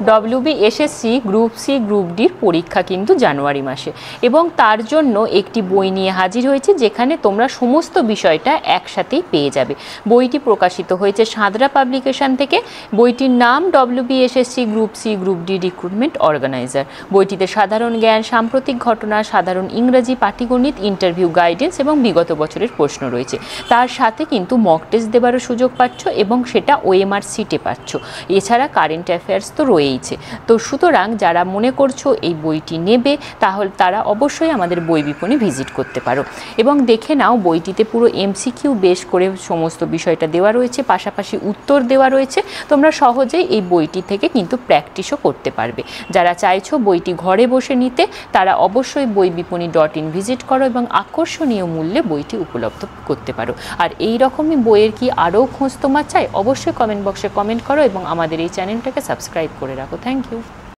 WBSSC group C group ডির পরীক্ষা কিন্তু জানুয়ারি মাসে, এবং তার জন্য একটি বই নিয়ে হাজির হয়েছে যেখানে তোমরা সমস্ত বিষয়টা একসাথেই পেয়ে যাবে। বইটি প্রকাশিত হয়েছে সাঁতরা পাবলিকেশন থেকে। বইটির নাম WBSSC group C group D recruitment organizer. বইটিতে সাধারণ জ্ঞান, সাম্প্রতিক ঘটনা, সাধারণ ইংরেজি, পাটিগণিত, ইন্টারভিউ গাইডেন্স এবং বিগত বছরের প্রশ্ন রয়েছে। তার সাথে কিন্তু মক টেস্ট দেওয়ারও সুযোগ পাচ্ছ এবং সেটা OMR সিটে পাচ্ছ। এছাড়া কারেন্ট অ্যাফেয়ার্স তো রয়েইছে। তো সুতরাং যারা মনে করছো এই বইটি নেবে, তাহলে তারা অবশ্যই আমাদের বই বিপণী ভিজিট করতে পারো এবং দেখে নাও বইটিতে পুরো MCQ বেশ করে সমস্ত বিষয়টা দেওয়া রয়েছে, পাশাপাশি উত্তর দেওয়া রয়েছে। তোমরা সহজেই এই বইটি থেকে কিন্তু প্র্যাকটিসও করতে পারবে। যারা চাইছো বইটি ঘরে বসে নিতে, তারা অবশ্যই বইবিপণী.in ভিজিট করো এবং আকর্ষণীয় মূল্যে বইটি উপলব্ধ করতে পারো। আর এই রকমই বইয়ের কি আরও খোঁজ তোমার চাই, অবশ্যই কমেন্ট বক্সে কমেন্ট করো এবং আমাদের এই চ্যানেলটাকে সাবস্ক্রাইব করে রাখো। Thank you.